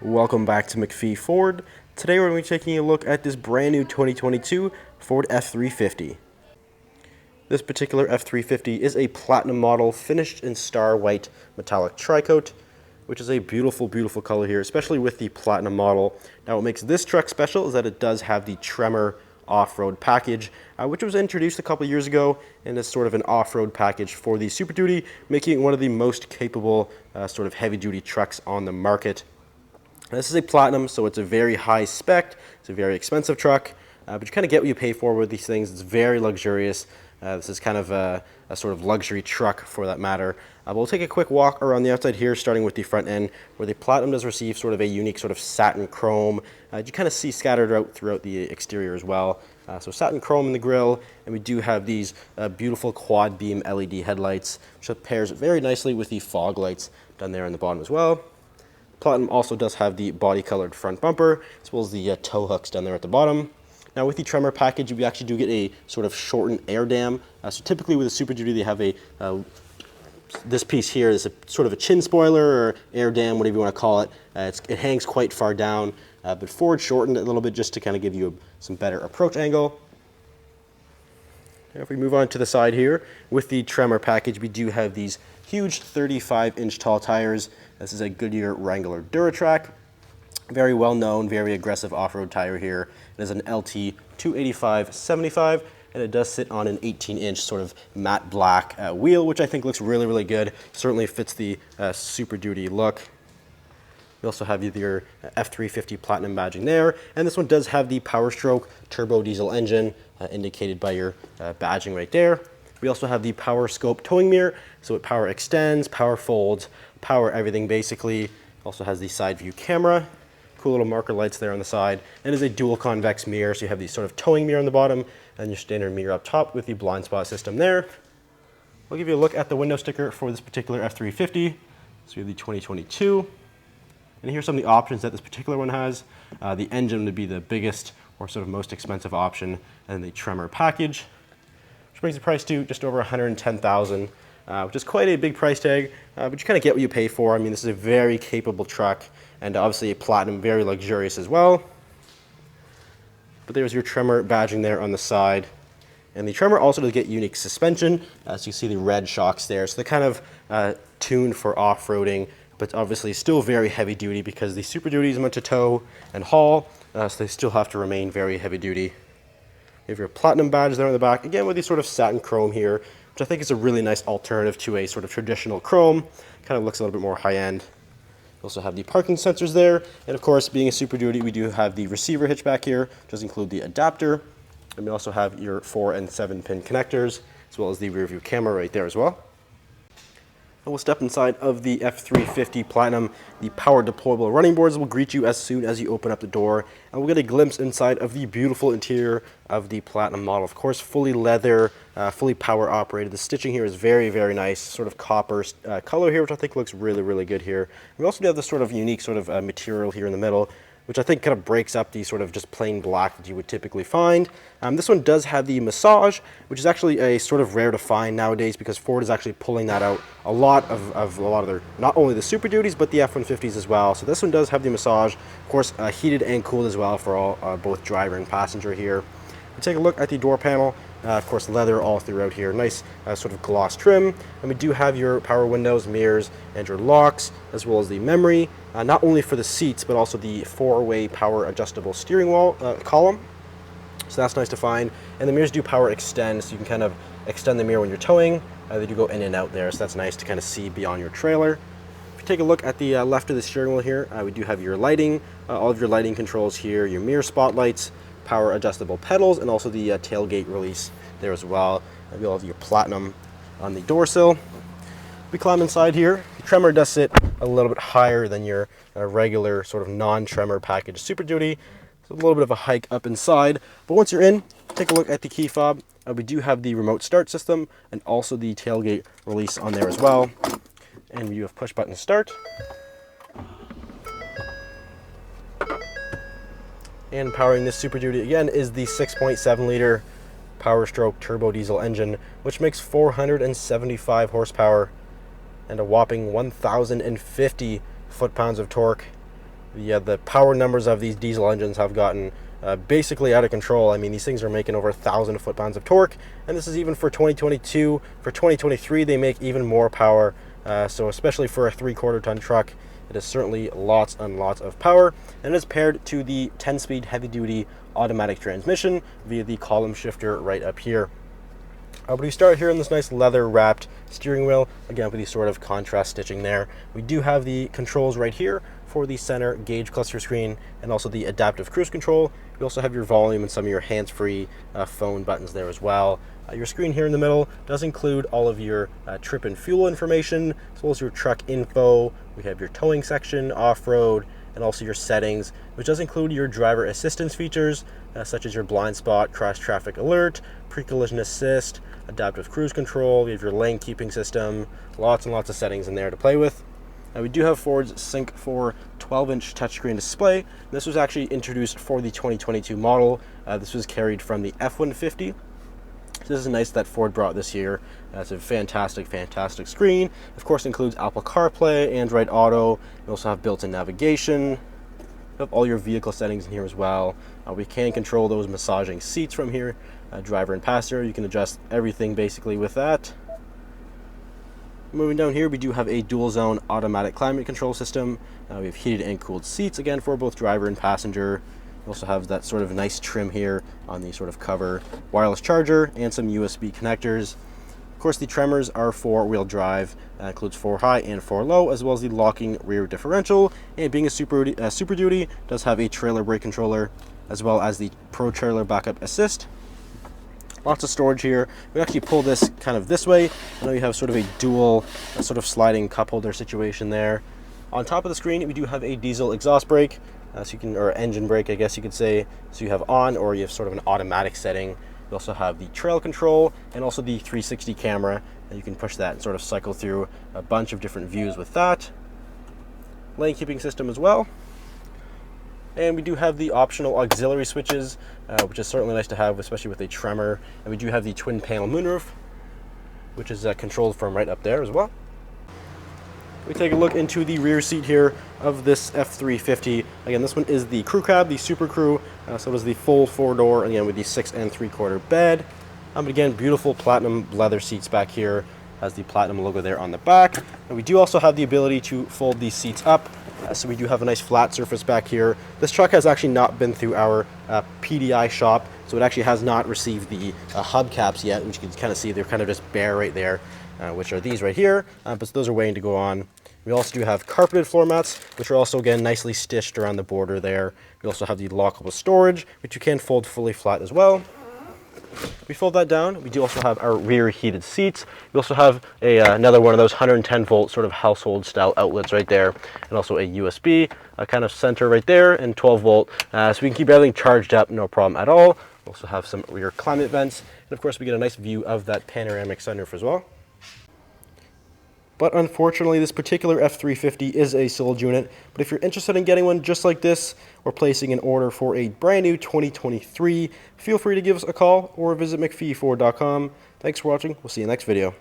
Welcome back to McPhee Ford. Today we're going to be taking a look at this brand new 2022 Ford F-350. This particular F-350 is a platinum model finished in star white metallic tricoat, which is a beautiful, beautiful color here, especially with the platinum model. Now what makes this truck special is that it does have the Tremor off-road package, which was introduced a couple years ago and is sort of an off-road package for the Super Duty, making it one of the most capable sort of heavy-duty trucks on the market. This is a platinum, so it's a very high spec. It's a very expensive truck, but you kind of get what you pay for with these things. It's very luxurious. This is kind of a sort of luxury truck for that matter. But we'll take a quick walk around the outside here, starting with the front end, where the platinum does receive sort of a unique sort of satin chrome. You kind of see scattered out throughout the exterior as well. So satin chrome in the grille, and we do have these beautiful quad beam LED headlights, which pairs very nicely with the fog lights down there on the bottom as well. Platinum also does have the body-colored front bumper, as well as the tow hooks down there at the bottom. Now with the Tremor package, we actually do get a sort of shortened air dam. So typically with a Super Duty, they have this piece here is a sort of a chin spoiler or air dam, whatever you want to call it. It hangs quite far down, but Ford shortened it a little bit just to kind of give you some better approach angle. Now if we move on to the side here, with the Tremor package, we do have these huge 35-inch tall tires. This is a Goodyear Wrangler Duratrack. Very well known, very aggressive off-road tire here. It is an LT 285/75, and it does sit on an 18-inch sort of matte black wheel, which I think looks really, really good. Certainly fits the Super Duty look. You also have your F-350 Platinum badging there, and this one does have the PowerStroke turbo diesel engine indicated by your badging right there. We also have the PowerScope towing mirror, so it power extends, power folds, power everything basically. Also has the side view camera, cool little marker lights there on the side, and is a dual convex mirror, so you have the sort of towing mirror on the bottom and your standard mirror up top with the blind spot system there. I'll give you a look at the window sticker for this particular F-350. So we have the 2022. And here's some of the options that this particular one has. The engine would be the biggest or sort of most expensive option, and the Tremor package, which brings the price to just over $110,000, which is quite a big price tag, but you kind of get what you pay for. I mean, this is a very capable truck, and obviously a platinum, very luxurious as well. But there's your Tremor badging there on the side. And the Tremor also does get unique suspension, so you see the red shocks there. So they're kind of tuned for off-roading, but obviously still very heavy duty because the Super Duty is meant to tow and haul, so they still have to remain very heavy duty. You have your platinum badge there on the back, again with the sort of satin chrome here, which I think is a really nice alternative to a sort of traditional chrome. Kind of looks a little bit more high-end. You also have the parking sensors there, and of course, being a Super Duty, we do have the receiver hitch back here, which does include the adapter, and we also have your 4 and 7 pin connectors, as well as the rear view camera right there as well. And we'll step inside of the F-350 Platinum. The power deployable running boards will greet you as soon as you open up the door, and we'll get a glimpse inside of the beautiful interior of the Platinum model. Of course, fully leather, fully power operated. The stitching here is very, very nice, sort of copper color here, which I think looks really, really good here. We also do have this sort of unique sort of material here in the middle, which I think kind of breaks up the sort of just plain black that you would typically find. This one does have the massage, which is actually a sort of rare to find nowadays because Ford is actually pulling that out a lot of their, not only the Super Duties, but the F-150s as well. So this one does have the massage, of course, heated and cooled as well for all, both driver and passenger here. We take a look at the door panel. Of course, leather all throughout here. Nice sort of gloss trim. And we do have your power windows, mirrors, and your locks, as well as the memory, not only for the seats, but also the 4-way power adjustable steering wheel column. So that's nice to find. And the mirrors do power extend, so you can kind of extend the mirror when you're towing. They do go in and out there, so that's nice to kind of see beyond your trailer. If you take a look at the left of the steering wheel here, we do have your lighting, all of your lighting controls here, your mirror spotlights, power adjustable pedals, and also the tailgate release there as well. We all have your Platinum on the door sill. We climb inside here. The Tremor does sit a little bit higher than your regular sort of non-Tremor package Super Duty. So a little bit of a hike up inside. But once you're in, take a look at the key fob. We do have the remote start system and also the tailgate release on there as well. And we do have push button start. And powering this Super Duty again is the 6.7 liter PowerStroke turbo diesel engine, which makes 475 horsepower and a whopping 1,050 foot-pounds of torque. The power numbers of these diesel engines have gotten basically out of control. I mean, these things are making over 1,000 foot-pounds of torque, and this is even for 2022. For 2023, they make even more power. So especially for a 3/4 ton truck, it is certainly lots and lots of power, and it is paired to the 10-speed heavy-duty automatic transmission via the column shifter right up here. But we start here in this nice leather-wrapped steering wheel, again with the sort of contrast stitching there. We do have the controls right here for the center gauge cluster screen and also the adaptive cruise control. You also have your volume and some of your hands-free phone buttons there as well. Your screen here in the middle does include all of your trip and fuel information, as well as your truck info. We have your towing section, off-road, and also your settings, which does include your driver assistance features, such as your blind spot, cross traffic alert, pre-collision assist, adaptive cruise control. We have your lane keeping system, lots and lots of settings in there to play with. We do have Ford's Sync 4 12-inch touchscreen display. This was actually introduced for the 2022 model. This was carried from the F-150. So this is nice that Ford brought this here. It's a fantastic, fantastic screen. Of course, it includes Apple CarPlay, Android Auto. You also have built-in navigation. You have all your vehicle settings in here as well. We can control those massaging seats from here, driver and passenger. You can adjust everything basically with that. Moving down here, we do have a dual zone automatic climate control system. We have heated and cooled seats, again, for both driver and passenger. We also have that sort of nice trim here on the sort of cover, wireless charger, and some USB connectors. Of course, the Tremors are 4-wheel drive. That includes 4 high and 4 low, as well as the locking rear differential. And being a Super Duty, does have a trailer brake controller, as well as the Pro Trailer Backup Assist. Lots of storage here. We actually pull this kind of this way. I know you have sort of a dual sort of sliding cup holder situation there. On top of the screen, we do have a diesel exhaust brake, so you can, or engine brake, I guess you could say. So you have on, or you have sort of an automatic setting. You also have the trail control and also the 360 camera, and you can push that and sort of cycle through a bunch of different views with that. Lane keeping system as well. And we do have the optional auxiliary switches, which is certainly nice to have, especially with a Tremor. And we do have the twin panel moonroof, which is controlled from right up there as well. We take a look into the rear seat here of this F-350. Again, this one is the crew cab, the Super Crew. So it is the full 4-door, again with the 6 3/4 bed. But again, beautiful platinum leather seats back here. Has the platinum logo there on the back. And we do also have the ability to fold these seats up. So we do have a nice flat surface back here. This truck has actually not been through our PDI shop, so it actually has not received the hubcaps yet, which you can kind of see they're kind of just bare right there, which are these right here, but those are waiting to go on. We also do have carpeted floor mats, which are also, again, nicely stitched around the border there. We also have the lockable storage, which you can fold fully flat as well. We fold that down. We do also have our rear heated seats. We also have another one of those 110 volt sort of household style outlets right there, and also a USB kind of center right there, and 12 volt, so we can keep everything charged up, no problem at all. We also have some rear climate vents, and of course we get a nice view of that panoramic sunroof as well. But unfortunately, this particular F-350 is a sold unit. But if you're interested in getting one just like this, or placing an order for a brand new 2023, feel free to give us a call or visit mcpheeford.com. Thanks for watching. We'll see you next video.